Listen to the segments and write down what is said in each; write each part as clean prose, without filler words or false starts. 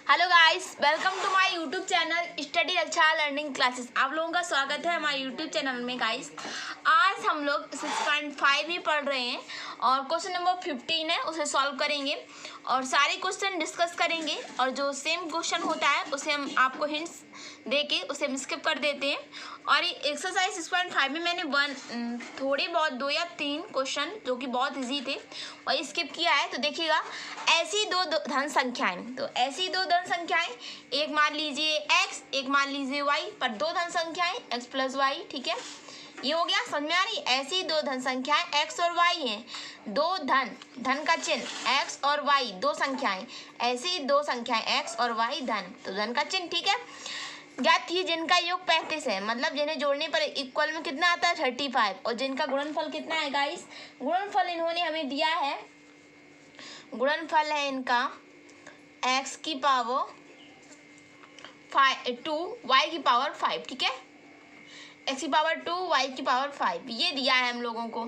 Hello guys, welcome to my YouTube channel study Raksha learning classes. आप लोगों का स्वागत है हमारे यूट्यूब चैनल में। गाइस, आज हम लोग 6.5 ही पढ़ रहे हैं और क्वेश्चन नंबर 15 है, उसे सॉल्व करेंगे और सारे क्वेश्चन डिस्कस करेंगे। और जो सेम क्वेश्चन होता है उसे हम आपको हिंट्स देके उसे हम स्किप कर देते हैं। और ये एक्सरसाइज 6.5 में मैंने थोड़े बहुत 2 या 3 क्वेश्चन जो कि बहुत इजी थे और स्किप किया है। तो देखिएगा, ऐसी दो धन संख्याएं, तो ऐसी दो धन संख्याएं, एक मान लीजिए x, एक मान लीजिए y, पर दो धन संख्याएं x प्लस वाई। ठीक है, ये हो गया, समझ में आ रही। ऐसी दो धन संख्याएं x और y हैं, दो धन का चिन्ह x और y, दो संख्याएं, ऐसी दो संख्याएं x और y धन, तो धन का चिन्ह। ठीक है, ज्ञात ही जिनका योग 35 है, मतलब जिन्हें जोड़ने पर इक्वल में कितना आता है 35, और जिनका गुणनफल कितना है गाइस, गुणनफल इन्होंने हमें दिया है, गुणनफल है इनका x की पावर 2 y की पावर 5। ठीक है, x की पावर 2 y की पावर 5 ये दिया है हम लोगों को।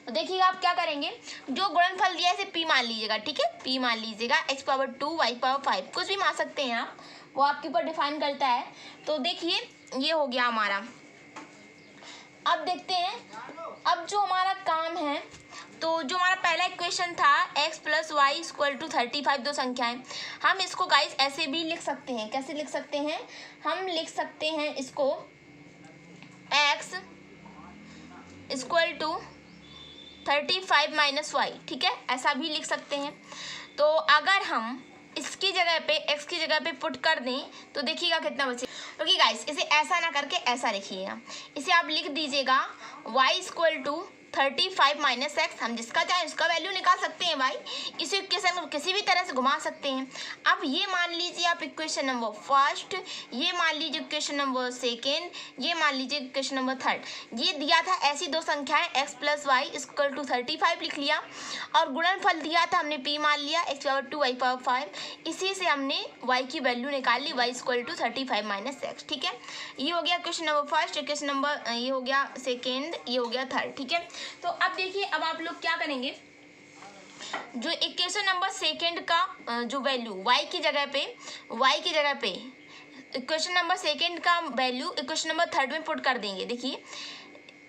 तो देखिएगा, आप क्या करेंगे, जो गुणनफल दिया है इसे p मान लीजिएगा। ठीक है, p मान लीजिएगा, x पावर 2 y पावर 5 कुछ भी मान सकते हैं आप, वो आपके ऊपर डिफाइन करता है। तो देखिए, ये हो गया हमारा। अब देखते हैं, अब जो हमारा काम है, तो जो हमारा पहला इक्वेशन था x plus y equal to 35, दो संख्याएं, हम इसको गाइस ऐसे भी लिख सकते हैं। कैसे लिख सकते हैं, हम लिख सकते हैं इसको x equal to 35 minus y. ठीक है, ऐसा भी लिख सकते हैं। तो अगर हम इसकी जगह पे x की जगह पे पुट कर दें तो देखिएगा कितना बचे। क्योंकि गाइस, इसे ऐसा ना करके ऐसा लिखिएगा, इसे आप लिख दीजिएगा y equal to 35 minus x. हम जिसका चाहे उसका वैल्यू निकाल सकते हैं भाई, इस इक्वेशन को किसी भी तरह से घुमा सकते हैं। अब ये मान लीजिए आप इक्वेशन नंबर फर्स्ट, ये मान लीजिए इक्वेशन नंबर सेकेंड, ये मान लीजिए इक्वेशन नंबर थर्ड। ये दिया था ऐसी दो संख्याएं x plus y equal to 35 लिख लिया, और गुणनफल दिया था हमने p मान लिया, x पावर 2 y पावर 5, इसी से हमने y की वैल्यू निकाल ली, y equal to 35 minus x. ठीक है, ये हो गया question number first, question number ये हो गया सेकेंड, ये हो गया थर्ड। ठीक है, तो अब देखिए, अब आप लोग क्या करेंगे, जो इक्वेशन नंबर सेकेंड का जो वैल्यू y की जगह पे इक्वेशन नंबर सेकेंड का वैल्यू इक्वेशन नंबर थर्ड में पुट कर देंगे। देखिए,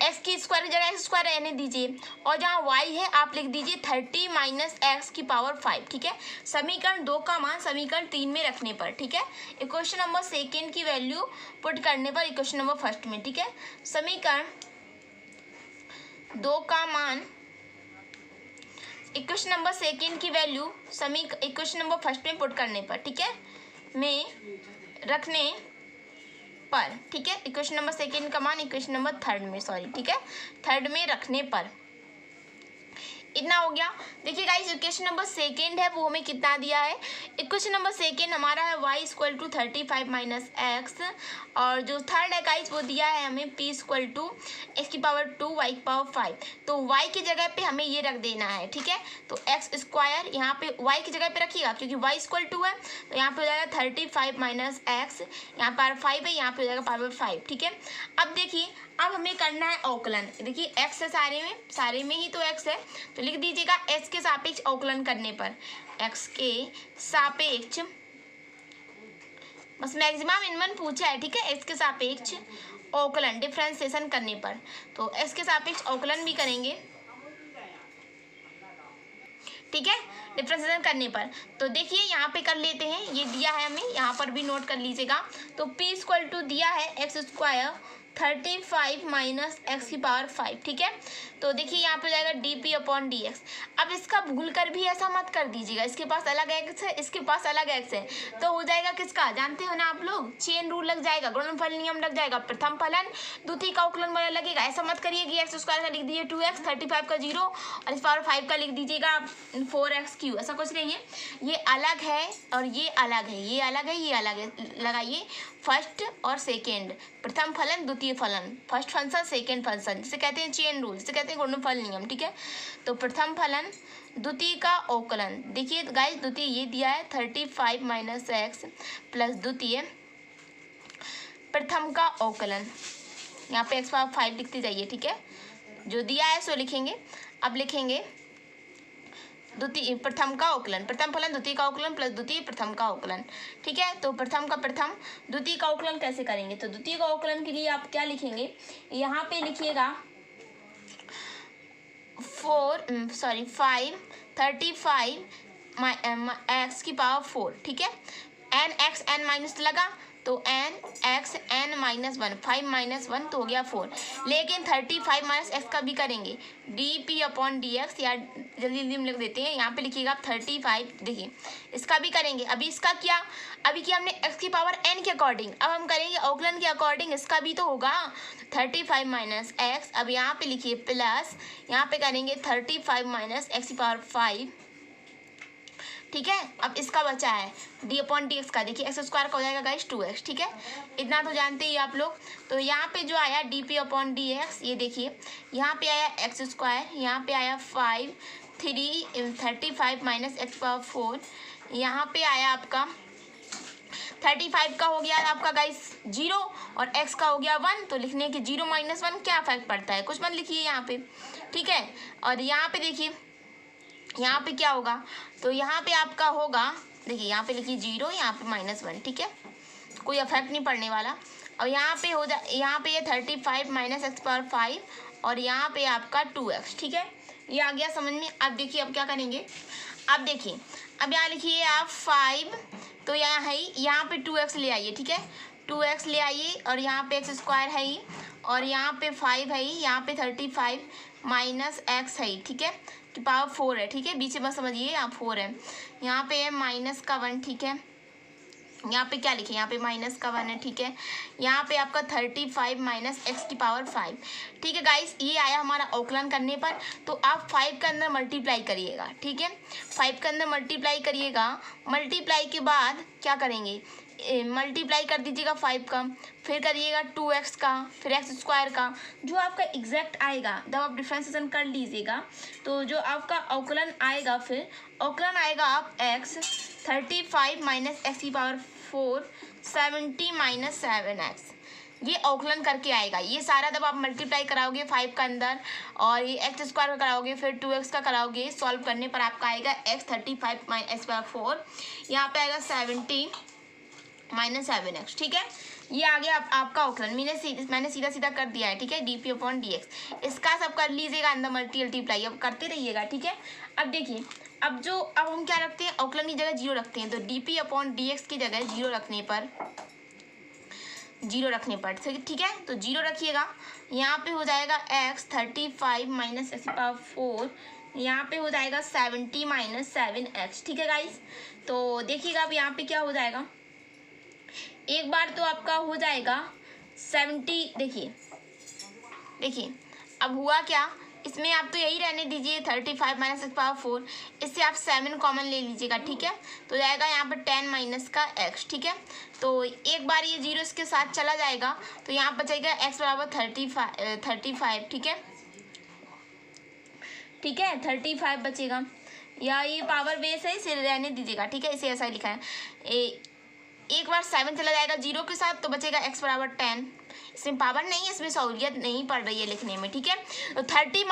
x की स्क्वायर की जगह x स्क्वायर रहने दीजिए, और जहाँ y है आप लिख दीजिए 30 माइनस एक्स की पावर 5। ठीक है, समीकरण 2 का मान समीकरण 3 में रखने पर। ठीक है, इक्वेशन नंबर सेकेंड की वैल्यू पुट करने पर इक्वेशन नंबर फर्स्ट में। ठीक है, समीकरण 2 का मान इक्वेशन नंबर सेकेंड की वैल्यू इक्वेशन नंबर फर्स्ट में पुट करने पर, ठीक है, में रखने पर। ठीक है, इक्वेशन नंबर सेकेंड का मान इक्वेशन नंबर थर्ड में, ठीक है, थर्ड में रखने पर इतना हो गया। देखिए गाइस, इक्वेशन नंबर सेकेंड है वो हमें कितना दिया है, इक्वेशन नंबर सेकेंड हमारा है y equal to 35 minus x, और जो थर्ड है गाइस वो दिया है हमें p इक्वल टू x की पावर 2 y की पावर 5। तो y की जगह पे हमें ये रख देना है। ठीक है, तो x स्क्वायर यहाँ पे y की जगह पे रखिएगा, क्योंकि y इक्वल टू है, तो यहाँ पे हो जाएगा 35 माइनस एक्स, यहाँ पर 5 है, यहाँ पे हो जाएगा पावर 5। ठीक है, अब देखिए, अब हमें करना है अवकलन। देखिए, x है सारे में ही तो x है, तो लिख दीजिएगा x के सापेक्ष अवकलन करने पर, x के सापेक्ष, बस मैक्सिमम मिनिमम पूछा है। ठीक है, x के सापेक्ष अवकलन डिफरेंशिएशन करने पर, तो x के सापेक्ष अवकलन भी करेंगे। ठीक है, डिफरेंशिएशन करने पर, तो देखिए यहाँ पे कर लेते हैं, ये दिया है हमें, यहाँ पर भी नोट कर लीजिएगा। तो p इक्वल टू दिया है एक्स स्क्वायर 35 माइनस एक्स की पावर 5। ठीक है, तो देखिए यहाँ पे जाएगा dp अपॉन dx। अब इसका भूल कर भी ऐसा मत कर दीजिएगा, इसके पास अलग x है, इसके पास अलग x है, तो हो जाएगा किसका, जानते हो ना आप लोग, चेन रूल लग जाएगा, गुणनफल नियम लग जाएगा, प्रथम फलन द्वितीय का अवकलन वाला लगेगा। ऐसा मत करिए कि एक्स स्क्वायर का लिख दीजिए 2x, 35 का 0 और इस पावर 5 का लिख दीजिएगा 4x3, ऐसा कुछ नहीं है। ये अलग है और ये अलग है, ये अलग है, ये अलग है। लगाइए फर्स्ट और सेकेंड, प्रथम फलन द्वितीय फलन, फर्स्ट फंक्शन सेकेंड फंक्शन, जिसे कहते हैं चेन रूल, जिसे कहते हैं गुणनफल नियम। ठीक है, तो प्रथम फलन द्वितीय का अवकलन, देखिए गाइस, द्वितीय ये दिया है 35 माइनस एक्स प्लस द्वितीय प्रथम का अवकलन, यहाँ पे x पावर 5 लिखते जाइए। ठीक है, जो दिया है सो लिखेंगे। अब लिखेंगे द्वितीय प्रथम का अवकलन, प्रथम फलन द्वितीय का अवकलन प्लस द्वितीय प्रथम का अवकलन। ठीक है, तो प्रथम का प्रथम द्वितीय का अवकलन कैसे करेंगे? तो द्वितीय का अवकलन के लिए आप क्या लिखेंगे, यहाँ पे लिखिएगा 5 x की पावर 4। ठीक है, n x n माइनस लगा तो n x n minus 1, 5 minus 1 तो हो गया 4। लेकिन 35 माइनस x का भी करेंगे, dp अपॉन dx, या जल्दी जल्दी हम लिख देते हैं, यहाँ पे लिखिएगा आप 35। देखिए इसका भी करेंगे। अभी इसका क्या, अभी किया हमने x की पावर n के अकॉर्डिंग, अब हम करेंगे अवकलन के अकॉर्डिंग, इसका भी तो होगा 35 माइनस x। अब यहाँ पे लिखिए प्लस, यहाँ पे करेंगे 35 माइनस x की पावर 5। ठीक है, अब इसका बचा है d अपॉन डी एक्स का, देखिए एक्स स्क्वायर का हो जाएगा गाइस 2x। ठीक है, इतना तो जानते ही आप लोग। तो यहाँ पे जो आया D P upon D x, ये देखिए यहाँ पे आया एक्स स्क्वायर, यहाँ पे आया 35 माइनस एक्स पावर 4, यहाँ पे आया आपका 35 का हो गया आपका गाइस 0 और x का हो गया 1। तो लिखने के 0 माइनस 1 क्या इफेक्ट पड़ता है, कुछ मत लिखिए यहाँ पे। ठीक है, और यहाँ पे देखिए यहाँ पे क्या होगा, तो यहाँ पे आपका होगा, देखिए यहाँ पे लिखिए 0, यहाँ पे माइनस 1। ठीक है, कोई इफेक्ट नहीं पड़ने वाला। और यहाँ पे हो जा, यहाँ पे ये 35 माइनस एक्स पावर 5 और यहाँ पे आपका 2x। ठीक है, ये आ गया समझ में। अब देखिए अब क्या करेंगे, अब देखिए अब यहाँ लिखिए आप 5, तो यहाँ है ही, यहाँ पे 2x ले आइए। ठीक है, 2x ले आइए और यहाँ पे एक्स स्क्वायर है ही, और यहाँ पे 5 है ही, यहाँ पे 35 माइनस एक्स है ही। ठीक है, कि पावर 4 है। ठीक है, बीच में बस समझिए यहाँ 4 है, यहाँ पे है माइनस का 1। ठीक है, यहाँ पे क्या लिखे, यहाँ पे माइनस का 1 है। ठीक है, यहाँ पे आपका 35 माइनस एक्स की पावर 5। ठीक है गाइस, ये आया हमारा अवकलन करने पर। तो आप 5 के अंदर मल्टीप्लाई करिएगा। ठीक है, 5 के अंदर मल्टीप्लाई करिएगा, मल्टीप्लाई के बाद क्या करेंगे, मल्टीप्लाई कर दीजिएगा 5 का, फिर करिएगा 2x का, फिर एक्स स्क्वायर का, जो आपका एग्जैक्ट आएगा जब आप डिफ्रेंसिएशन कर लीजिएगा, तो जो आपका अवकलन आएगा, फिर अवकलन आएगा आप x 35 माइनस एक्स की पावर 4 70 माइनस 7x, ये अवकलन करके आएगा। ये सारा जब आप मल्टीप्लाई कराओगे 5 का अंदर और ये एक्स स्क्वायर का कराओगे, फिर 2x का कराओगे, सॉल्व करने पर आपका आएगा x 35 माइनस एक्स पावर 4, यहाँ पे आएगा 70 माइनस 7x। ठीक है, ये आ गया आपका अवकलन। मैंने सीधा सीधा कर दिया है। ठीक है, D P upon D x, इसका सब कर लीजिएगा अंदर मल्टीप्लाई, अब करते रहिएगा। ठीक है, अब देखिए अब हम क्या रखते हैं, अवकलन की जगह 0 रखते हैं, तो D P upon D x की जगह 0 रखने पर ठीक है, तो 0 रखिएगा। यहाँ पे हो जाएगा x 35 माइनस एक्स की पावर 4, यहाँ पे हो जाएगा 70 माइनस 7x। ठीक है गाइस, तो देखिएगा अब यहाँ पे क्या हो जाएगा, एक बार तो आपका हो जाएगा 70। देखिए अब हुआ क्या, इसमें आप तो यही रहने दीजिए 35 माइनस एक्स पावर 4, इससे आप 7 कॉमन ले लीजिएगा। ठीक है, तो जाएगा यहाँ पर 10 माइनस का x। ठीक है, तो एक बार ये 0 इसके साथ चला जाएगा, तो यहाँ बचेगा x बराबर 35। ठीक है, 35 बचेगा, या ये पावर बेस है, इसे रहने दीजिएगा। ठीक है, इसे ऐसा ही लिखा है, एक बार 7 चला जाएगा 0 के साथ, तो बचेगा x बराबर 10। इसमें पावर नहीं है, इसमें सहूलियत नहीं पड़ रही है लिखने में। ठीक है, तो 35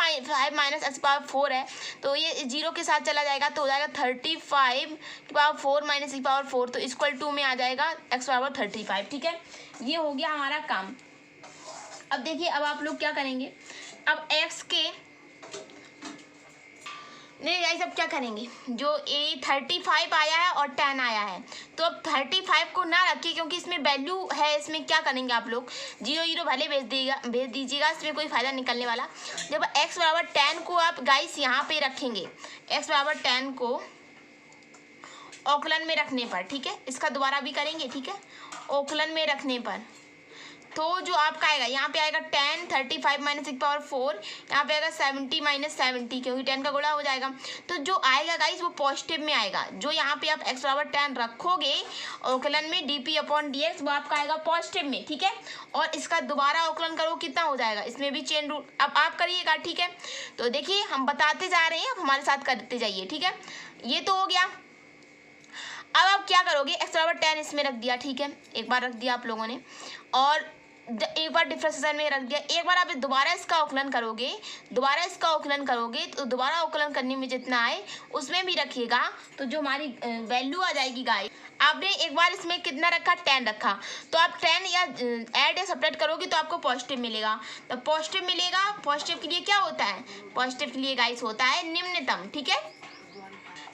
माइनस एक्स पावर 4 है, तो ये 0 के साथ चला जाएगा, तो हो जाएगा 35 की पावर 4 माइनस की पावर 4, तो इक्वल टू में आ जाएगा x बराबर 35। ठीक है, ये हो गया हमारा काम। अब देखिए अब आप लोग क्या करेंगे, अब x के नहीं गाइस, अब क्या करेंगे, जो ये 35 आया है और 10 आया है, तो अब 35 को ना रखिए, क्योंकि इसमें वैल्यू है। इसमें क्या करेंगे आप लोग, 0 भले भेज दीजिएगा, इसमें कोई फ़ायदा निकलने वाला। जब x बराबर 10 को आप गाइस यहाँ पे रखेंगे, x बराबर 10 को अवकलन में रखने पर, ठीक है, इसका दोबारा भी करेंगे। ठीक है, अवकलन में रखने पर तो जो आपका आएगा, यहाँ पे आएगा 10 35 माइनस एक्स पावर 4, यहाँ पे आएगा 70 माइनस 70, क्योंकि 10 का गुणा हो जाएगा। तो जो आएगा गाइस वो पॉजिटिव में आएगा। जो यहाँ पे आप x बराबर 10 रखोगे अवकलन में D P upon D x, वो आपका आएगा पॉजिटिव में। ठीक है, और इसका दोबारा अवकलन करो कितना हो जाएगा, इसमें भी चेन रूल अब आप करिएगा। ठीक है, तो देखिए हम बताते जा रहे हैं, अब हमारे साथ करते जाइए। ठीक है, ये तो हो गया। अब आप क्या करोगे, x बराबर 10 इसमें रख दिया। ठीक है, एक बार रख दिया आप लोगों ने, और एक बार डिफरेंशिएशन में रख दिया, एक बार आप दोबारा इसका अवकलन करोगे, तो दोबारा अवकलन करने में जितना आए उसमें भी रखिएगा, तो जो हमारी वैल्यू आ जाएगी गाइस। आपने एक बार इसमें कितना रखा, 10 रखा, तो आप 10 या ऐड या सब्ट्रैक्ट करोगे तो आपको पॉजिटिव मिलेगा। तो पॉजिटिव मिलेगा, पॉजिटिव के लिए क्या होता है, पॉजिटिव के लिए गाइस होता है निम्नतम। ठीक है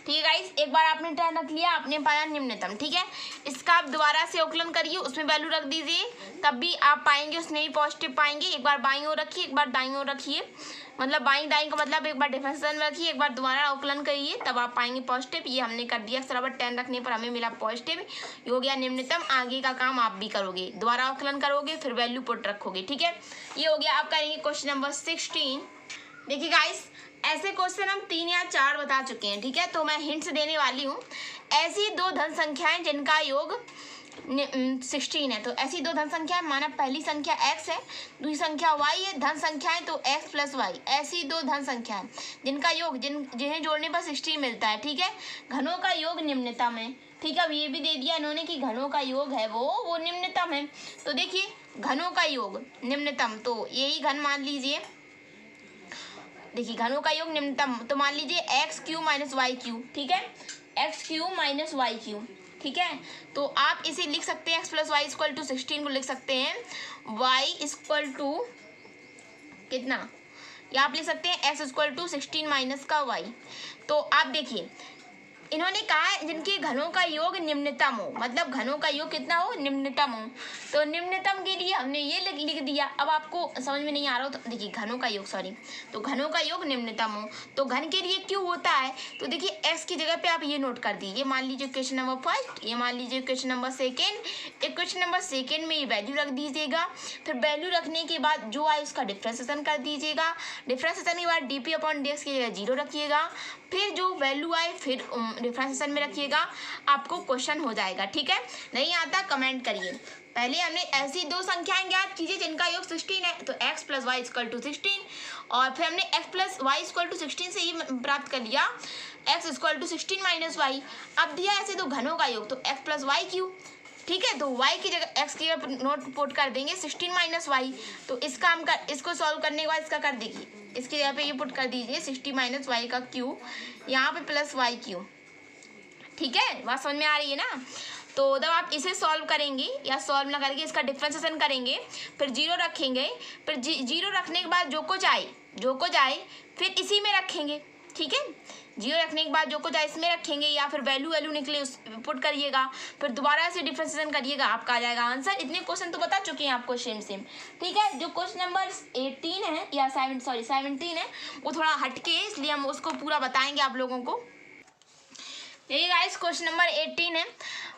गाइस, एक बार आपने 10 रख लिया, आपने पाया निम्नतम। ठीक है, इसका आप दोबारा से अवकलन करिए, उसमें वैल्यू रख दीजिए, तब भी आप पाएंगे उसमें भी पॉजिटिव पाएंगे। एक बार बाईं ओर रखिए, एक बार दाईं ओर रखिए, मतलब बाईं दाईं का मतलब एक बार डिफरेंशिएशन में रखिए, एक बार दोबारा अवकलन करिए, तब आप पाएंगे पॉजिटिव। ये हमने कर दिया बराबर 10 रखने पर हमें मिला पॉजिटिव, ये हो गया निम्नतम। आगे का काम आप भी करोगे, दोबारा अवकलन करोगे, फिर वैल्यू पुट रखोगे। ठीक है, ये हो गया। आप करेंगे क्वेश्चन नंबर 16। देखिए गाइस, ऐसे क्वेश्चन हम 3 या 4 बता चुके हैं। ठीक है, तो मैं हिंट्स देने वाली हूँ। ऐसी दो धन संख्याएं जिनका योग 16 है, तो ऐसी दो धन संख्याएं, माना पहली संख्या x है, दूसरी संख्या y है, धन संख्याएं तो x प्लस वाई। ऐसी दो धन संख्याएं जिनका योग जिन्हें जोड़ने पर 16 मिलता है। ठीक है, घनों का योग निम्नतम है। ठीक है, अब ये भी दे दिया इन्होंने कि घनों का योग है वो निम्नतम है। तो देखिए, घनों का योग निम्नतम, तो यही घन मान लीजिए। देखिए, घनों का योग निम्नतम, तो मान लीजिए x cube minus y cube. ठीक है, x cube minus y cube. ठीक है, तो आप इसे लिख सकते हैं, x plus y equal to 16 को लिख सकते हैं वाई इक्वल टू कितना, या आप लिख सकते हैं एक्स इक्वल टू 16 माइनस का वाई। तो आप देखिए, इन्होंने कहा है जिनके घनों का योग निम्नतम हो, मतलब घनों का योग कितना हो, निम्नतम हो। तो निम्नतम के लिए हमने ये लिख दिया। अब आपको समझ में नहीं आ रहा हो तो देखिए, घनों का योग तो घनों का योग निम्नतम हो, तो घन के लिए क्यों होता है, तो देखिए x की जगह पे आप ये नोट कर दीजिए। मान लीजिए क्वेश्चन नंबर फर्स्ट, ये मान लीजिए question number second, question number second में ये वैल्यू रख दीजिएगा। फिर वैल्यू रखने के बाद जो आए उसका डिफरेंशिएशन कर दीजिएगा। डिफरेंशिएशन के बाद D P upon D x की जगह 0 रखिएगा। फिर जो वैल्यू आए फिर डिफरेंशिएशन में रखिएगा, आपको क्वेश्चन हो जाएगा। ठीक है, नहीं आता कमेंट करिए। पहले हमने ऐसी दो संख्याएं ज्ञात कीजिए जिनका योग 16 है, तो x plus y equal to 16, और फिर हमने x plus y equal to 16 से ही प्राप्त कर लिया x equal to 16 minus y. अब दिया ऐसे दो घनों का योग, तो x प्लस वाई क्यूब। ठीक है, तो y की जगह x की जगह नोट पुट कर देंगे 16 माइनस वाई। तो इसका हम इसको सॉल्व करने के बाद इसका कर देखिए, इसकी जगह पे ये पुट कर दीजिए 60 माइनस वाई का क्यूब, यहाँ पे प्लस वाई क्यूब। ठीक है, बात समझ में आ रही है ना। तो जब आप इसे सॉल्व करेंगे या सॉल्व ना करके इसका डिफरेंशिएशन करेंगे, फिर 0 रखेंगे, फिर 0 रखने के बाद जो कुछ आए फिर इसी में रखेंगे। ठीक है, 0 रखने के बाद जो कुछ आए इसमें रखेंगे, या फिर वैल्यू निकले उस पुट करिएगा, फिर दोबारा से डिफरेंशिएशन करिएगा, आपका आ जाएगा आंसर। इतने क्वेश्चन तो बता चुके हैं आपको सेम। ठीक है, जो क्वेश्चन नंबर 18 है या 17 है वो थोड़ा हटके, इसलिए हम उसको पूरा बताएंगे आप लोगों को। देखिए गाइस, क्वेश्चन नंबर 18 है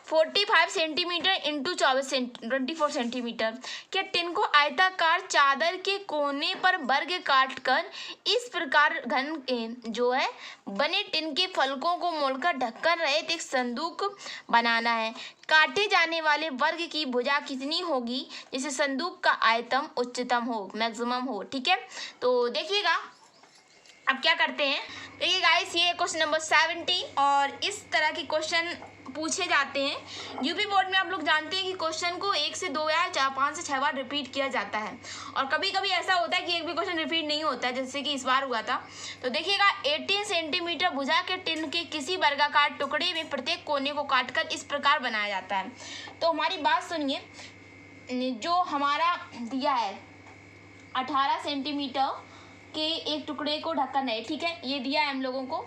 45 सेंटीमीटर इंटू 24 सेंटीमीटर के टिन को आयताकार चादर के कोने पर वर्ग काट कर इस प्रकार घन जो है बने टिन के फलकों को मोड़कर ढक्कन रहित एक संदूक बनाना है। काटे जाने वाले वर्ग की भुजा कितनी होगी जिससे संदूक का आयतन उच्चतम हो, मैक्सिमम हो। ठीक है, तो देखिएगा अब क्या करते हैं। देखिए गाइस, ये क्वेश्चन नंबर 70 और इस तरह के क्वेश्चन पूछे जाते हैं यूपी बोर्ड में। आप लोग जानते हैं कि क्वेश्चन को 1 से 2 या 5 से 6 बार रिपीट किया जाता है, और कभी कभी ऐसा होता है कि एक भी क्वेश्चन रिपीट नहीं होता है, जैसे कि इस बार हुआ था। तो देखिएगा, 18 सेंटीमीटर भुजा के टिन के किसी वर्गाकार टुकड़े में प्रत्येक कोने को काटकर इस प्रकार बनाया जाता है। तो हमारी बात सुनिए, जो हमारा दिया है 18 सेंटीमीटर के एक टुकड़े को ढक्कन है। ठीक है, ये दिया है हम लोगों को।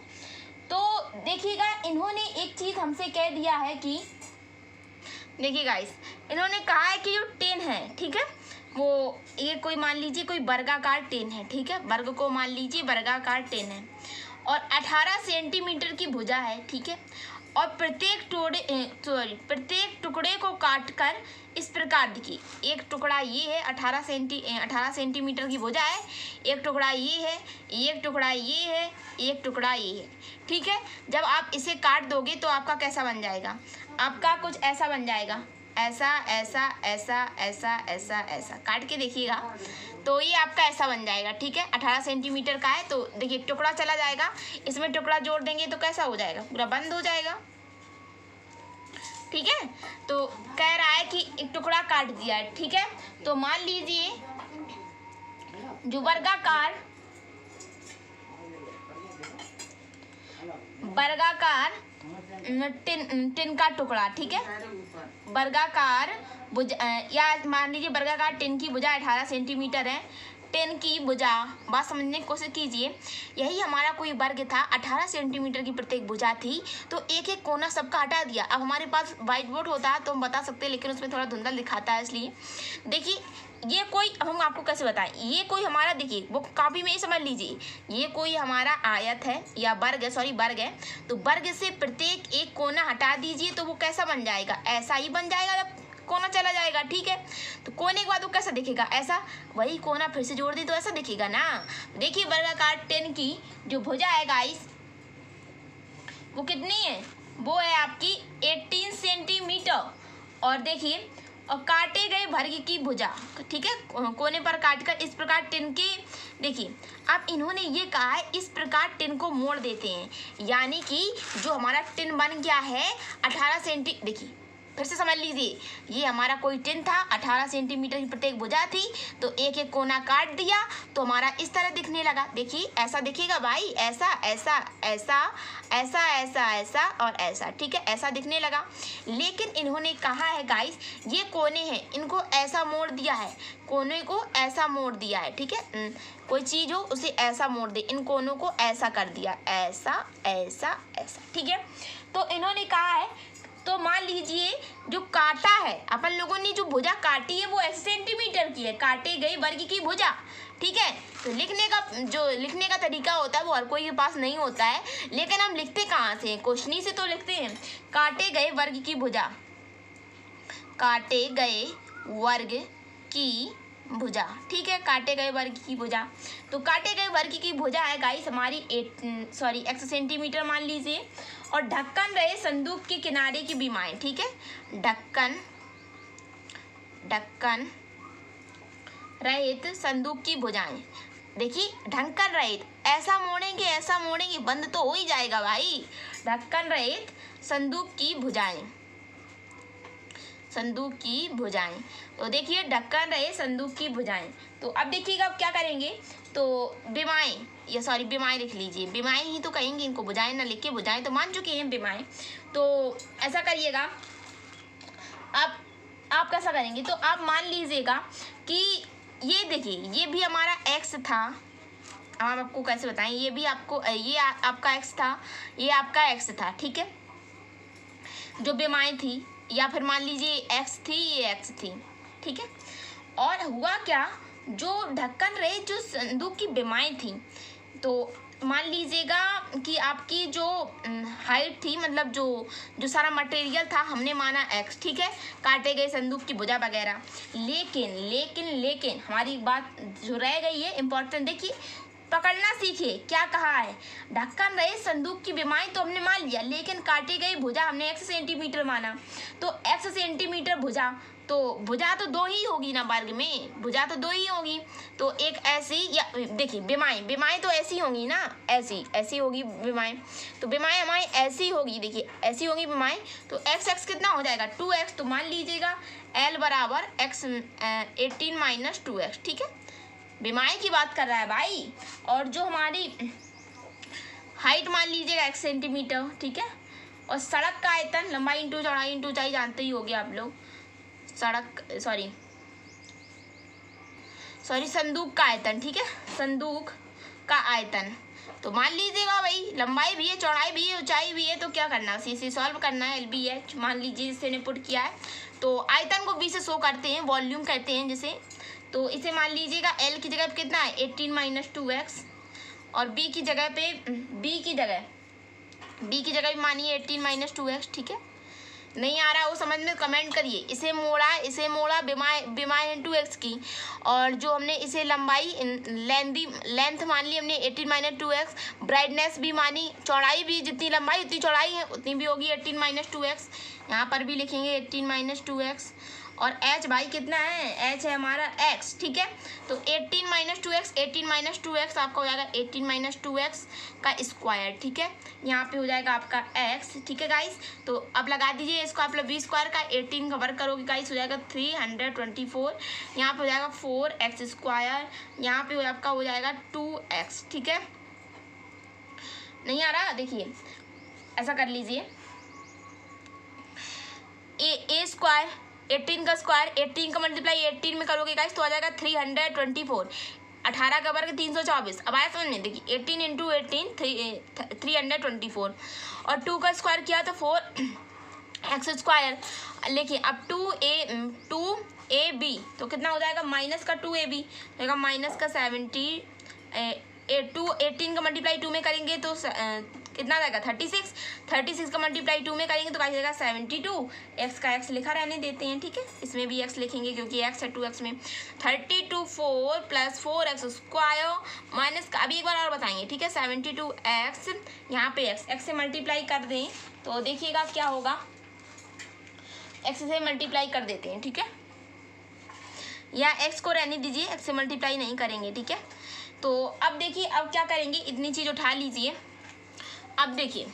तो देखिएगा, इन्होंने एक चीज़ हमसे कह दिया है कि देखिए गाइस, इन्होंने कहा है कि जो टिन है, ठीक है, वो ये कोई मान लीजिए कोई वर्गाकार टिन है। ठीक है, वर्ग को मान लीजिए वर्गाकार टिन है और 18 सेंटीमीटर की भुजा है। ठीक है, और प्रत्येक टुकड़े को काटकर इस प्रकार देखिए, एक टुकड़ा ये है 18 सेंटीमीटर की भुजा है, एक टुकड़ा ये है, एक टुकड़ा ये है, एक टुकड़ा ये है। ठीक है, जब आप इसे काट दोगे तो आपका कैसा बन जाएगा, आपका कुछ ऐसा बन जाएगा, ऐसा ऐसा ऐसा ऐसा ऐसा ऐसा। काट के देखिएगा तो ये आपका ऐसा बन जाएगा। ठीक है, 18 सेंटीमीटर का है, तो देखिए टुकड़ा चला जाएगा, इसमें टुकड़ा जोड़ देंगे तो कैसा हो जाएगा, पूरा बंद हो जाएगा। ठीक है। तो कह रहा है कि एक टुकड़ा काट दिया है, ठीक है। तो मान लीजिए जो वर्गाकार टिन का टुकड़ा, ठीक है, वर्गाकार या मान लीजिए वर्गाकार टिन की भुजा 18 सेंटीमीटर है। टिन की भुजा, बात समझने की कोशिश कीजिए, यही हमारा कोई वर्ग था, 18 सेंटीमीटर की प्रत्येक भुजा थी, तो एक एक कोना सबका हटा दिया। अब हमारे पास व्हाइट बोर्ड होता है तो हम बता सकते हैं, लेकिन उसमें थोड़ा धुंधल दिखाता है, इसलिए देखिए ये कोई, हम आपको कैसे बताएं, ये कोई हमारा, देखिए वो कॉपी में ही समझ लीजिए, ये कोई हमारा आयत है या वर्ग है, सॉरी वर्ग है, तो वर्ग से प्रत्येक एक कोना हटा दीजिए तो वो कैसा बन जाएगा, ऐसा ही बन जाएगा, जब कोना चला जाएगा, ठीक है। तो कोने के बाद वो कैसा दिखेगा, ऐसा, वही कोना फिर से जोड़ दी तो ऐसा दिखेगा ना। देखिए वर्गाकार टिन की जो भुजा है गाइस, वो कितनी है, वो है आपकी 18 सेंटीमीटर। और देखिए, और काटे गए वर्ग की भुजा, ठीक है, कोने पर काटकर इस प्रकार टिन की, देखिए अब इन्होंने ये कहा है इस प्रकार टिन को मोड़ देते हैं, यानी कि जो हमारा टिन बन गया है 18 सेंटी, देखिए फिर से समझ लीजिए, ये हमारा कोई टिन था, 18 सेंटीमीटर की प्रत्येक भुजा थी, तो एक एक कोना काट दिया तो हमारा इस तरह दिखने लगा। देखिए ऐसा दिखेगा भाई, ऐसा ऐसा ऐसा ऐसा ऐसा ऐसा और ऐसा, ठीक है, ऐसा दिखने लगा। लेकिन इन्होंने कहा है गाइस, ये कोने हैं, इनको ऐसा मोड़ दिया है, कोने को ऐसा मोड़ दिया है, ठीक है, कोई चीज़ हो उसे ऐसा मोड़ दे, इन कोनों को ऐसा कर दिया, ऐसा ऐसा ऐसा, ठीक है। तो इन्होंने कहा है, तो मान लीजिए जो काटा है, अपन लोगों ने जो भुजा काटी है वो 80 सेंटीमीटर की है, काटे गई वर्ग की भुजा, ठीक है। तो लिखने का तरीका होता है वो हर कोई के पास नहीं होता है, लेकिन हम लिखते कहाँ से, क्वेश्चनी से तो लिखते हैं, काटे गए वर्ग की भुजा, काटे गए वर्ग की भुजा, ठीक है, काटे गए वर्ग की भुजा। तो काटे गए वर्ग की भुजा है गाइस हमारी 8 सेंटीमीटर मान लीजिए, और ढक्कन रहे संदूक के किनारे की बीमाएं, ठीक है, ढक्कन रहित संदूक की भुजाएं, देखिए ढक्कन रहित, ऐसा मोड़ेंगे बंद तो हो ही जाएगा भाई, ढक्कन रहित संदूक की भुजाएं, तो देखिए ढक्कन रहे संदूक की भुजाएं। तो अब देखिएगा अब क्या करेंगे, तो बीमाएं, या सॉरी बीमाएं लिख लीजिए, बीमाएं ही तो कहेंगे इनको, भुजाएं ना लिख के, भुजाएं तो मान चुके हैं बीमाएं। तो ऐसा करिएगा, अब आप कैसा करेंगे, तो आप मान लीजिएगा कि ये देखिए ये भी हमारा एक्स था, हम आपको कैसे बताएं, ये भी आपको ये आपका एक्स था, ये आपका एक्स था, ठीक है, जो बीमाएं थी, या फिर मान लीजिए एक्स थी, ये एक्स थी, ठीक है। और हुआ क्या, जो ढक्कन रहे जो संदूक की बीमाएं थी, तो मान लीजिएगा कि आपकी जो हाइट थी, मतलब जो सारा मटेरियल था हमने माना एक्स, ठीक है, काटे गए संदूक की भुजा वगैरह, लेकिन हमारी बात जो रह गई है इम्पोर्टेंट, देखिए पकड़ना सीखिए, क्या कहा है, ढक्कन रहे संदूक की बीमाएं तो हमने मान लिया, लेकिन काटी गई भुजा हमने 1 सेंटीमीटर माना, तो 1 सेंटीमीटर भुजा, तो भुजा तो 2 ही होगी ना, वर्ग में भुजा तो 2 ही होगी, तो एक ऐसी, या देखिए बीमाएं तो ऐसी होंगी ना, ऐसी होगी बीमाएं, तो बीमाएं हमारी ऐसी होगी, देखिए ऐसी होगी बीमाएं, तो x कितना हो जाएगा 2x, तो मान लीजिएगा l बराबर x 18 - 2x, ठीक है, बीमाएं की बात कर रहा है भाई। और जो हमारी हाइट मान लीजिएगा 1 सेंटीमीटर, ठीक है, और सड़क का आयतन, लंबाई इंटू चौड़ाई इंटू ऊंचाई जानते ही होगे आप लोग, संदूक का आयतन, ठीक है, संदूक का आयतन, तो मान लीजिएगा भाई लंबाई भी है, चौड़ाई भी है, ऊंचाई भी है, तो क्या करना है, सी सॉल्व करना है, LBH मान लीजिए जिससे ने पुट किया है, तो आयतन को B से शो करते हैं, वॉल्यूम कहते हैं जिसे, तो इसे मान लीजिएगा L की जगह पे कितना है 18 - 2x, और B की जगह भी मानिए 18 - 2x, ठीक है। नहीं आ रहा वो समझ में कमेंट करिए, इसे मोड़ा बीमाएं इंटू एक्स की, और जो हमने इसे लंबाई लेंथ मान ली हमने 18 - 2x, ब्राइटनेस भी मानी, चौड़ाई भी जितनी लंबाई उतनी चौड़ाई है उतनी भी होगी 18 - 2x, यहाँ पर भी लिखेंगे 18 - 2x, और h भाई कितना है, h है हमारा x, ठीक है। तो 18 माइनस 2x, 18 माइनस 2x आपका हो जाएगा 18 माइनस 2x का स्क्वायर, ठीक है। यहाँ पे हो जाएगा आपका x, ठीक है गाइस। तो अब लगा दीजिए इसको, आप बी स्क्वायर का 18 का वर्क करोगे गाइस, हो जाएगा 324। यहाँ पे हो जाएगा 4x स्क्वायर, यहाँ पे आपका हो जाएगा 2x, ठीक है। नहीं आ रहा, देखिए ऐसा कर लीजिए, ए स्क्वायर 18 का स्क्वायर, 18 का मल्टीप्लाई 18 में करोगे गाइस तो आ जाएगा 324, 18 का वर्ग 324। अब आया समझ में, देखिए 18 इंटू 18 324 और 2 का स्क्वायर किया तो 4x स्क्वायर। देखिए अब 2ab तो कितना हो जाएगा, माइनस का 2ab रहेगा, माइनस का 70 18 का मल्टीप्लाई 2 में करेंगे तो कितना आ जाएगा 36 का मल्टीप्लाई 2 में करेंगे तो क्या जाएगा 72। एक्स का एक्स लिखा रहने देते हैं, ठीक है। इसमें भी एक्स लिखेंगे क्योंकि एक्स है 2x में। 32 4 प्लस 4x स्क्वायर माइनस का, अभी एक बार और बताएंगे, ठीक है। 72x यहाँ पे x से मल्टीप्लाई कर दें तो देखिएगा क्या होगा, x से मल्टीप्लाई कर देते हैं, ठीक है। या x को रहने दीजिए, x से मल्टीप्लाई नहीं करेंगे, ठीक है। तो अब देखिए अब क्या करेंगे, इतनी चीज़ उठा लीजिए। अब देखिए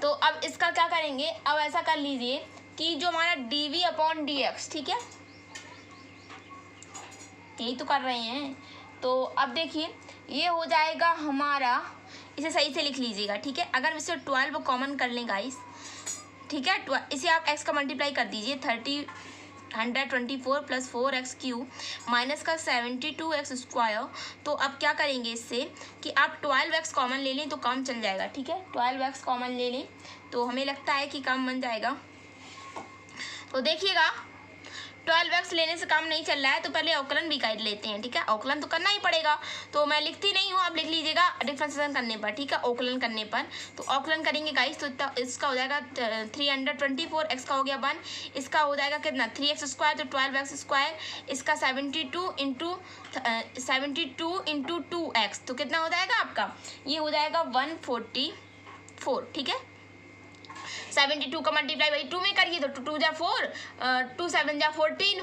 तो अब इसका क्या करेंगे, अब ऐसा कर लीजिए कि जो हमारा dv अपॉन dx, ठीक है, यही तो कर रहे हैं। तो अब देखिए ये हो जाएगा हमारा, इसे सही से लिख लीजिएगा, ठीक है। अगर इससे 12 कॉमन कर लें गाइस, ठीक है, इसे आप x का मल्टीप्लाई कर दीजिए, 124 प्लस 4x क्यूब माइनस का 72x स्क्वायर। तो अब क्या करेंगे इससे कि आप 12x कॉमन ले लें तो काम चल जाएगा, ठीक है। 12x कॉमन ले लें तो हमें लगता है कि काम बन जाएगा। तो देखिएगा 12x लेने से काम नहीं चल रहा है तो पहले अवकलन भी कर लेते हैं, ठीक है। अवकलन तो करना ही पड़ेगा, तो मैं लिखती नहीं हूँ, आप लिख लीजिएगा डिफरेंशिएशन करने पर, ठीक है, अवकलन करने पर। तो अवकलन करेंगे गाइस तो इसका हो जाएगा 324, x का हो गया 1, इसका हो जाएगा कितना 3x स्क्वायर तो 12x स्क्वायर, इसका 72 इंटू 2x तो कितना हो जाएगा आपका, ये हो जाएगा 144, ठीक है। 72 का मल्टीप्लाई भाई 2 में करिए तो 2 जा 4, 2 7 जा 14,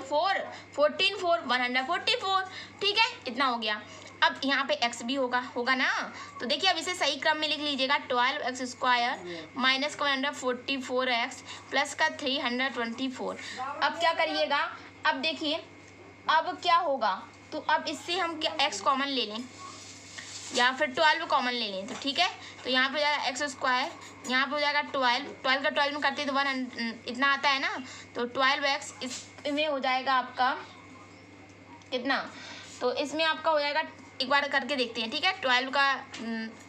14 4 144, ठीक है, इतना हो गया। अब यहाँ पे x भी होगा ना। तो देखिए अब इसे सही क्रम में लिख लीजिएगा, 12x स्क्वायर माइनस का 144x प्लस का 324। अब क्या करिएगा, अब देखिए अब क्या होगा, तो अब इससे हम क्या x कॉमन ले लें या फिर 12 कॉमन ले लें तो ठीक है। तो यहाँ पे हो जाएगा एक्स स्क्वायर, यहाँ पे हो जाएगा 12 का 12 में करते हैं तो 100 इतना आता है ना, तो 12x इसमें हो जाएगा आपका कितना, तो इसमें आपका हो जाएगा, एक बार करके देखते हैं, ठीक है। 12 का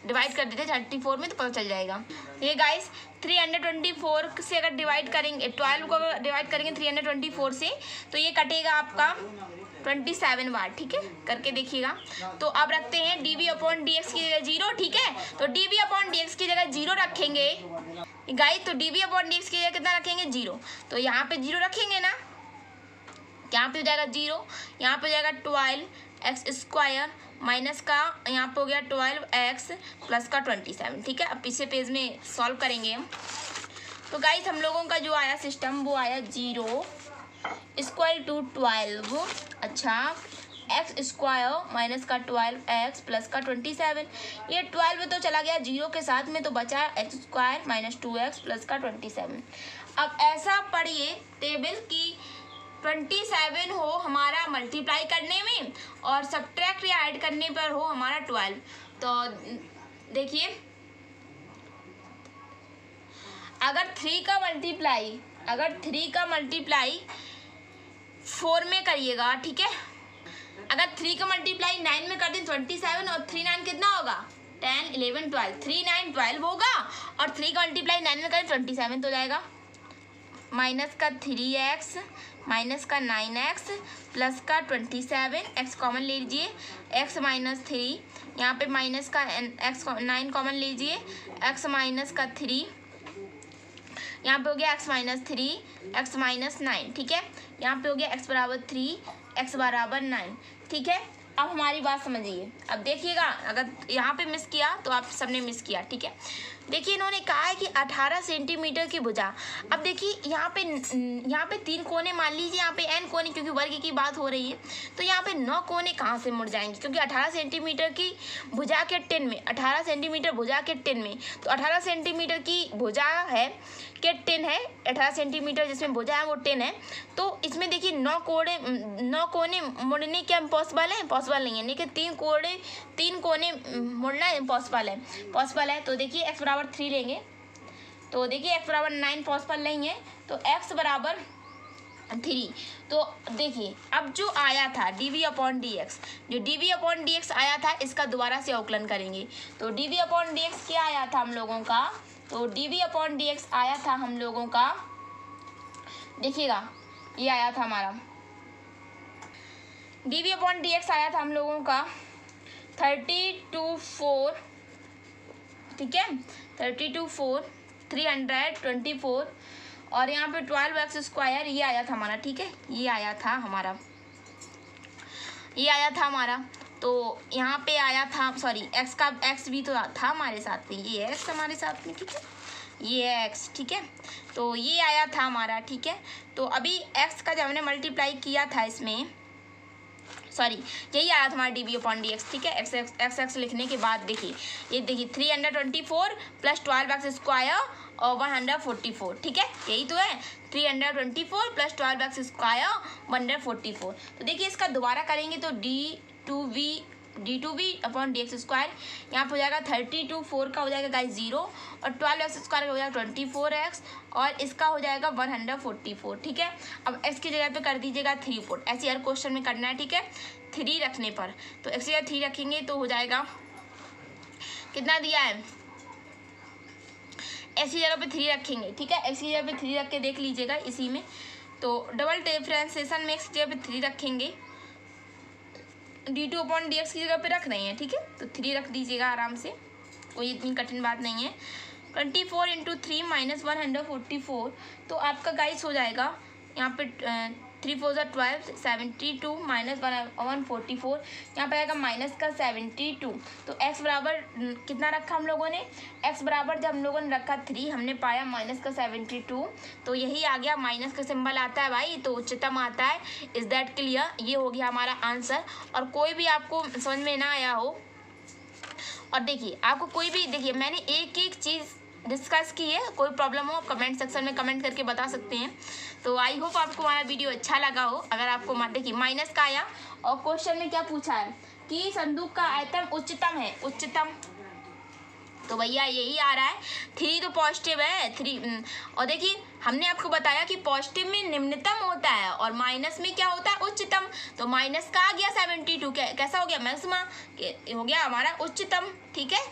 डिवाइड कर देते हैं 34 में तो पता चल जाएगा। ये गाइस 324 से अगर डिवाइड करेंगे, 12 को अगर डिवाइड करेंगे 324 से तो ये कटेगा आपका 27 बार, ठीक है, करके देखिएगा। तो अब रखते हैं dv अपॉन dx की जगह 0, ठीक है। तो dv अपॉन dx की जगह 0 रखेंगे गाइस, तो dv अपॉन dx की जगह कितना रखेंगे 0, तो यहाँ पे 0 रखेंगे ना, यहाँ पे हो जाएगा 0, यहाँ पे हो जाएगा 12x स्क्वायर माइनस का यहाँ पे हो गया 12x प्लस का 27, ठीक है। अब पीछे पेज में सॉल्व करेंगे हम। तो गाइस हम लोगों का जो आया सिस्टम वो आया 0 इक्वल टू 12, अच्छा x स्क्वायर माइनस का 12x प्लस का 27, ये 12 तो चला गया 0 के साथ में तो बचा x square minus 2x plus का 27। अब ऐसा पढ़िए टेबल की 27 हो हमारा मल्टीप्लाई करने में और सब्ट्रैक्ट या ऐड करने पर हो हमारा 12। तो देखिए अगर 3 का मल्टीप्लाई 4 में करिएगा, ठीक है। अगर 3 का मल्टीप्लाई 9 में कर दें 27 और 3 9 कितना होगा 10 11 12, 3 9 12 होगा और 3 का मल्टीप्लाई 9 में करें 27 तो जाएगा माइनस का 3x माइनस का 9x प्लस का 27, x कॉमन ले लीजिए, x माइनस 3, यहाँ पे माइनस का x 9 कॉमन लीजिए, x माइनस का 3, यहाँ पे हो गया x माइनस 3, x माइनस 9, ठीक है। यहाँ पे हो गया x बराबर 3, x बराबर 9, ठीक है। अब हमारी बात समझिए, अब देखिएगा अगर यहाँ पे मिस किया तो आप सबने मिस किया, ठीक है। देखिए इन्होंने कहा है कि 18 सेंटीमीटर की भुजा। अब देखिए यहाँ पे 3 कोने मान लीजिए, यहाँ पे n कोने, क्योंकि वर्ग की बात हो रही है तो यहाँ पे 9 कोने कहाँ से मुड़ जाएंगे, क्योंकि 18 सेंटीमीटर की भुजा के 10 में, 18 सेंटीमीटर भुजा के 10 में, तो 18 सेंटीमीटर की भुजा है के 10 है, 18 सेंटीमीटर जिसमें भुजा है वो 10 है। तो इसमें देखिए 9 कोने मुड़ने क्या पॉसिबल है, पॉसिबल नहीं है, लेकिन 3 कोने मुड़ना इम्पॉसिबल है। तो देखिए x बराबर 3 लेंगे, तो देखिए x बराबर 9 पॉसिबल नहीं है, तो x बराबर 3। तो देखिए अब जो आया था dv/dx, जो dv/dx आया था इसका दोबारा से अवकलन करेंगे। तो dv/dx क्या आया था हम लोगों का, तो dv/dx आया था हम लोगों का, देखिएगा ये आया था हमारा dv/dx आया था हम लोगों का 32/4, ठीक है, 32/4 324, और यहाँ पे 12x² ये आया था हमारा, ठीक है, ये आया था हमारा। तो यहाँ पे आया था, सॉरी x भी तो था हमारे साथ में, ये x हमारे साथ में, ठीक है, ये x, ठीक है, तो ये आया था हमारा, ठीक है। तो अभी x का जब हमने मल्टीप्लाई किया था इसमें, सॉरी यही आया था हमारा dv/dx, ठीक है, x लिखने के बाद देखिए 324 प्लस 12x² और 144, ठीक है, यही तो है, 324 प्लस 12x² 144। तो देखिए इसका दोबारा करेंगे तो d2v/dx², यहाँ पे हो जाएगा 32/4 का हो जाएगा गाइस 0, और 12x² का हो जाएगा 24x, और इसका हो जाएगा 144, ठीक है। अब x की जगह पे कर दीजिएगा 3 पुट, ऐसे हर क्वेश्चन में करना है, ठीक है, 3 रखने पर, तो x की जगह 3 रखेंगे तो हो जाएगा, कितना दिया है, x की जगह पे 3 रखेंगे, ठीक है, x की जगह पे 3 रख के देख लीजिएगा इसी में, तो डबल डिफरेंशिएशन में x की जगह पे 3 रखेंगे, d2/dx की जगह पे रख रहे हैं, ठीक है, तो 3 रख दीजिएगा आराम से, कोई इतनी कठिन बात नहीं है। 24 × 3 - 144, तो आपका गाइस हो जाएगा यहाँ पे 3 4 12, 72 - 144, यहाँ पे आएगा माइनस का 72। तो x बराबर कितना रखा हम लोगों ने, x बराबर जब हम लोगों ने रखा 3, हमने पाया माइनस का 72, तो यही आ गया, माइनस का सिंबल आता है भाई तो उच्चतम आता है। इज दैट क्लियर, ये हो गया हमारा आंसर। और कोई भी आपको समझ में ना आया हो, और देखिए आपको कोई भी, देखिए मैंने एक एक चीज़ डिस्कस की है, कोई प्रॉब्लम हो कमेंट सेक्शन में कमेंट करके बता सकते हैं। तो आई होप आपको हमारा वीडियो अच्छा लगा हो। अगर आपको देखिए माइनस का आया, और क्वेश्चन में क्या पूछा है कि संदूक का आयतन उच्चतम है, उच्चतम, तो भैया यही आ रहा है, 3 तो पॉजिटिव है, 3, और देखिए हमने आपको बताया कि पॉजिटिव में निम्नतम होता है और माइनस में क्या होता है, उच्चतम। तो माइनस का आ गया 72, कैसा हो गया, मैक्सिमा हो गया हमारा उच्चतम, ठीक है,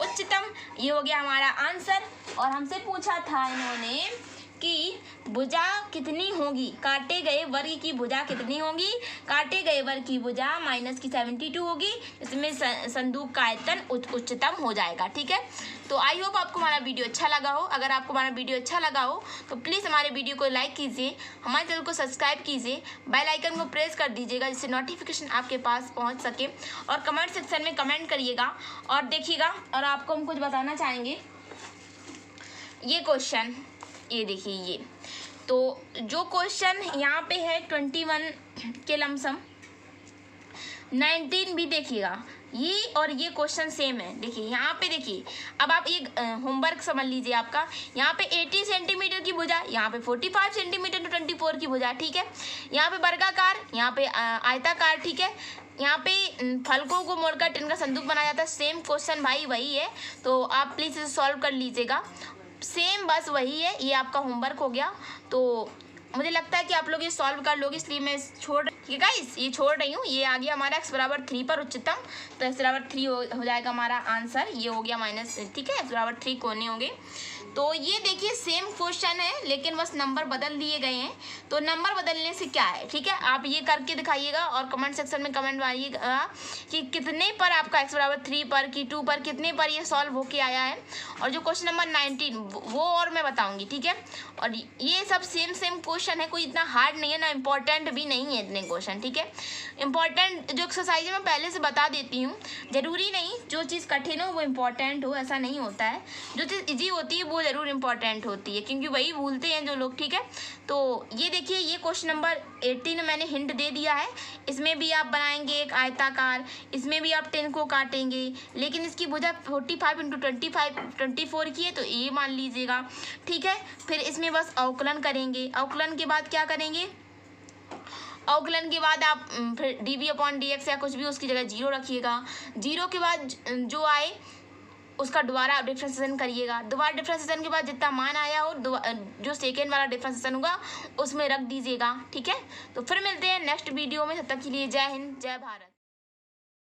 उच्चतम, ये हो गया हमारा आंसर। और हमसे पूछा था इन्होंने कि भुजा कितनी होगी, काटे गए वर्ग की भुजा कितनी होगी, काटे गए वर्ग की भुजा माइनस की 72 होगी, इसमें संदूक का आयतन उच्चतम हो जाएगा, ठीक है। तो आई होप आपको हमारा वीडियो अच्छा लगा हो। अगर आपको हमारा वीडियो अच्छा लगा हो तो प्लीज़ हमारे वीडियो को लाइक कीजिए, हमारे चैनल को सब्सक्राइब कीजिए, बेल आइकन को प्रेस कर दीजिएगा जिससे नोटिफिकेशन आपके पास पहुंच सके, और कमेंट सेक्शन में कमेंट करिएगा और देखिएगा। और आपको हम कुछ बताना चाहेंगे, ये क्वेश्चन, ये देखिए, ये तो जो क्वेश्चन यहाँ पे है 21 के लमसम 19 भी देखिएगा, ये और ये क्वेश्चन सेम है। देखिए यहाँ पे, देखिए अब आप ये होमवर्क समझ लीजिए आपका, यहाँ पे 80 सेंटीमीटर की भुजा, यहाँ पे 45 सेंटीमीटर टू 24 की भुजा, ठीक है, यहाँ पे वर्गाकार, यहाँ पे आयताकार, ठीक है, यहाँ पे फलकों को मोड़कर टिन का संदूक बनाया जाता है। सेम क्वेश्चन भाई वही है, तो आप प्लीज़ इसे सॉल्व कर लीजिएगा, सेम बस वही है, ये आपका होमवर्क हो गया। तो मुझे लगता है कि आप लोग ये सॉल्व कर लोगे, इसलिए मैं ठीक है गाइस, ये छोड़ रही हूँ। ये आ गया हमारा x बराबर 3 पर उच्चतम, तो x बराबर 3 हो जाएगा हमारा आंसर, ये हो गया माइनस, ठीक है, x बराबर 3 कोने होंगे। तो ये देखिए सेम क्वेश्चन है, लेकिन बस नंबर बदल दिए गए हैं। तो नंबर बदलने से क्या है, ठीक है, आप ये करके दिखाइएगा और कमेंट सेक्शन में कमेंट मारिएगा कि कितने पर आपका x बराबर 3 पर कि 2 पर कितने पर ये सॉल्व होके आया है। और जो क्वेश्चन नंबर 19 वो और मैं बताऊंगी, ठीक है। और ये सब सेम क्वेश्चन है, कोई इतना हार्ड नहीं है, ना इम्पोर्टेंट भी नहीं है इतने क्वेश्चन, ठीक है। इम्पोर्टेंट जो एक्सरसाइज है मैं पहले से बता देती हूँ, जरूरी नहीं जो चीज़ कठिन हो वो इम्पोर्टेंट हो, ऐसा नहीं होता है। जो चीज़ इजी होती है वो ज़रूर इम्पोर्टेंट होती है, क्योंकि वही भूलते हैं जो लोग, ठीक है। तो ये देखिए ये क्वेश्चन नंबर 18 मैंने हिंट दे दिया है। इसमें भी आप बनाएंगे एक आयताकार, इसमें भी आप 10 को काटेंगे, लेकिन इसकी भुजा 45 × 24 की है, तो ये मान लीजिएगा, ठीक है। फिर इसमें बस अवकलन करेंगे, अवकलन के बाद क्या करेंगे, अवकलन के बाद आप फिर dv/dx या कुछ भी उसकी जगह 0 रखिएगा। 0 के बाद जो आए उसका दोबारा डिफ्रेंसिएशन करिएगा, दोबारा डिफ्रेंसिएशन के बाद जितना मान आया हो जो सेकेंड वाला डिफ्रेंसिएशन होगा उसमें रख दीजिएगा, ठीक है। तो फिर मिलते हैं नेक्स्ट वीडियो में, तब तक के लिए जय हिंद जय भारत।